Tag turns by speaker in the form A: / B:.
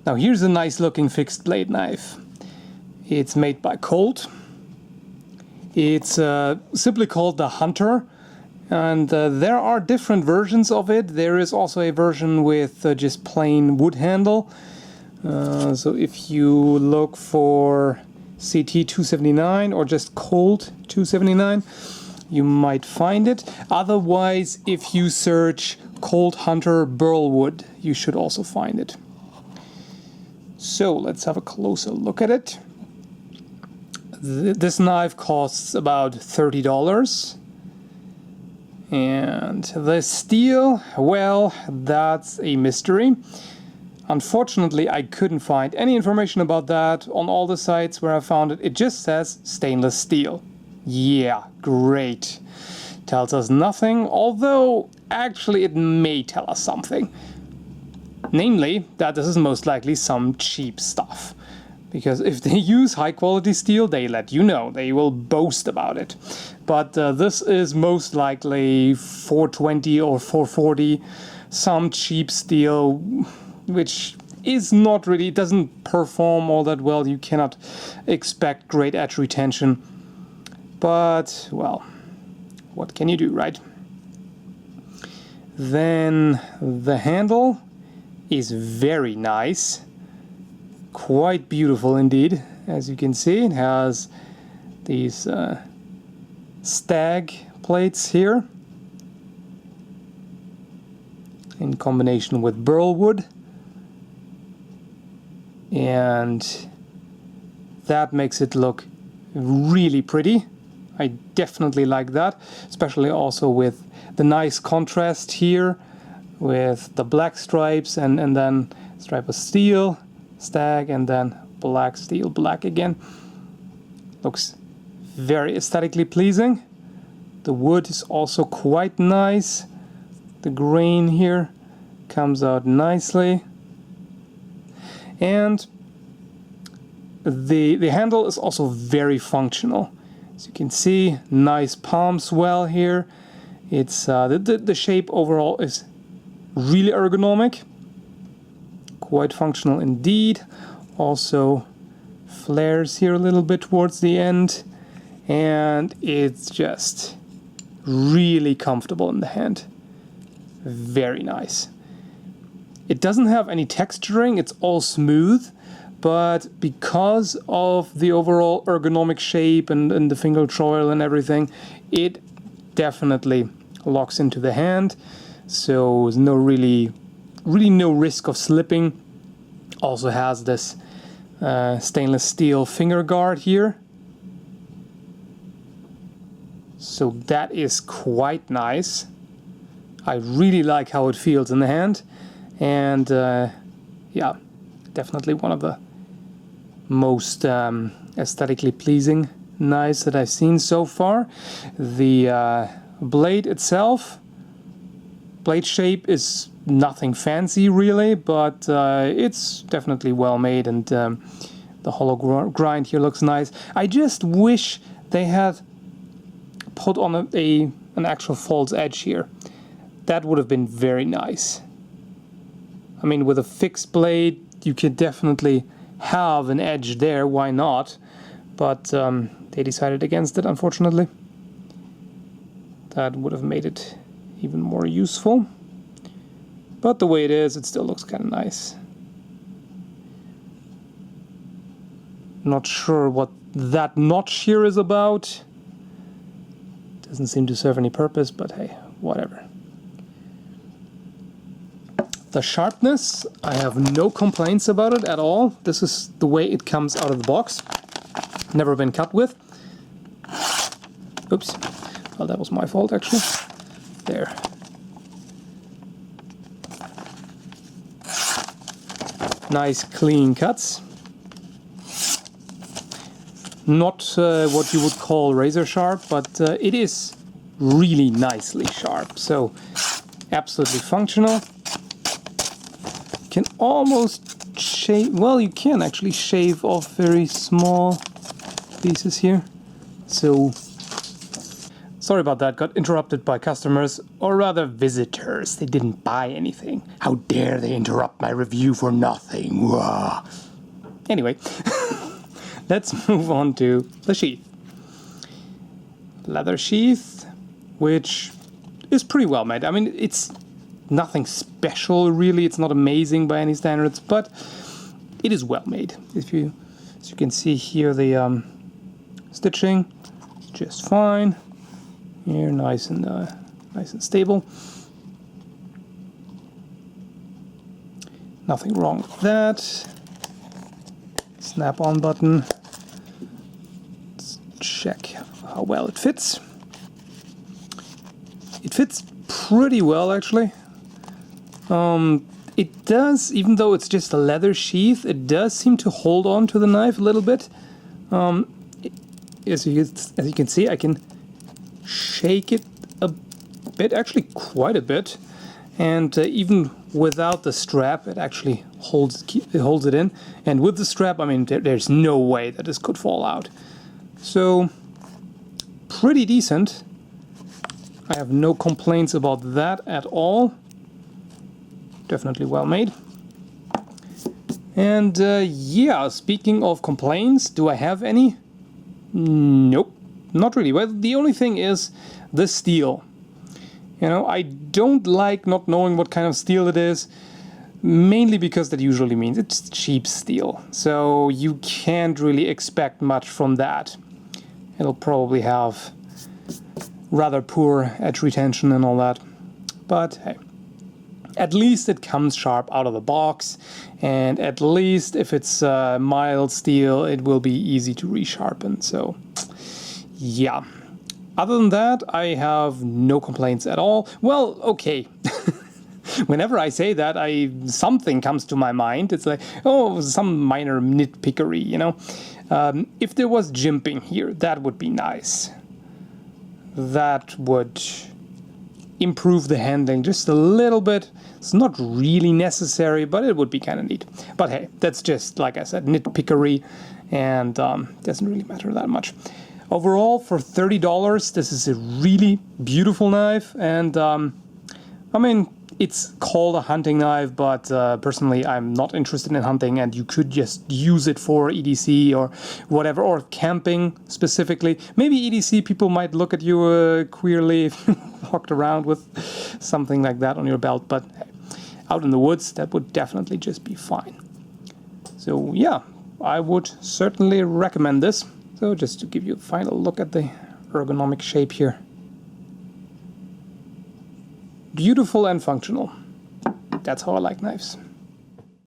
A: Now here's a nice looking fixed blade knife. It's made by Colt. It's simply called the Hunter, and there are different versions of it. There is also a version with just plain wood handle. So if you look for CT 279 or just Colt 279, you might find it. Otherwise, if you search Colt Hunter burlwood, you should also find it. So let's have a closer look at it. This knife costs about $30. And the steel, well, that's a mystery. Unfortunately, I couldn't find any information about that on all the sites where I found it. It just says stainless steel. Yeah, great. Tells us nothing, although actually it may tell us something. Namely, that this is most likely some cheap stuff. Because if they use high quality steel, they let you know. They will boast about it. But this is most likely 420 or 440, some cheap steel, which is not really, it doesn't perform all that well. You cannot expect great edge retention. But, well, what can you do, right? Then the handle is very nice. Quite beautiful indeed. As you can see, it has these Stag plates here in combination with burlwood, and that makes it look really pretty. I definitely like that, especially also with the nice contrast here with the black stripes and then stripe of steel, Stag, and then black steel, black again. Looks very aesthetically pleasing. The wood is also quite nice. The grain here comes out nicely. And the handle is also very functional. As you can see, nice palm swell here. It's the shape overall is really ergonomic. Quite functional indeed. Also flares here a little bit towards the end, and it's just really comfortable in the hand. Very nice. It doesn't have any texturing, it's all smooth, but because of the overall ergonomic shape and the finger choil and everything, it definitely locks into the hand, so there's no really no risk of slipping. Also has this stainless steel finger guard here, so that is quite nice. I really like how it feels in the hand, and yeah, definitely one of the most aesthetically pleasing knives that I've seen so far. The blade itself, blade shape is nothing fancy really, but it's definitely well made, and the hollow grind here looks nice. I just wish they had put on an actual false edge here. That would have been very nice. I mean, with a fixed blade you could definitely have an edge there, why not? But they decided against it, unfortunately. That would have made it even more useful. But the way it is, it still looks kind of nice. Not sure what that notch here is about. Doesn't seem to serve any purpose, but hey, whatever. The sharpness, I have no complaints about it at all. This is the way it comes out of the box. Never been cut with. Oops. Well, that was my fault actually. There. Nice clean cuts. Not what you would call razor sharp, but it is really nicely sharp. So absolutely functional. Can almost shave, well, you can actually shave off very small pieces here. So Sorry about that, got interrupted by customers, or rather visitors. They didn't buy anything. How dare they interrupt my review for nothing. Wah. Anyway, let's move on to the sheath. Leather sheath, which is pretty well made. I mean, it's nothing special really, it's not amazing by any standards, but it is well made. As you can see here, the stitching is just fine. Here, nice and stable. Nothing wrong with that. Snap-on button. Let's check how well it fits. It fits pretty well, actually. It does, even though it's just a leather sheath, it does seem to hold on to the knife a little bit. As you can see, I can shake it a bit, actually quite a bit, and even without the strap, it actually holds it in. And with the strap, I mean, there's no way that this could fall out. So, pretty decent. I have no complaints about that at all. Definitely well made. And yeah, speaking of complaints, do I have any? Nope, not really. Well, the only thing is the steel. You know, I don't like not knowing what kind of steel it is, mainly because that usually means it's cheap steel. So you can't really expect much from that. It'll probably have rather poor edge retention and all that. But hey, at least it comes sharp out of the box, and at least if it's mild steel, it will be easy to resharpen. So yeah, other than that, I have no complaints at all. Well, okay. Whenever I say that, something comes to my mind. It's like, oh, some minor nitpickery, you know. If there was jimping here, that would be nice. That would improve the handling just a little bit. It's not really necessary, but it would be kind of neat. But hey, that's just, like I said, nitpickery, and doesn't really matter that much. Overall, for $30, this is a really beautiful knife, and I mean, it's called a hunting knife, but personally I'm not interested in hunting, and you could just use it for EDC or whatever, or camping specifically. Maybe EDC people might look at you queerly if you walked around with something like that on your belt, but hey, out in the woods that would definitely just be fine. So yeah, I would certainly recommend this. So just to give you a final look at the ergonomic shape here. Beautiful and functional. That's how I like knives.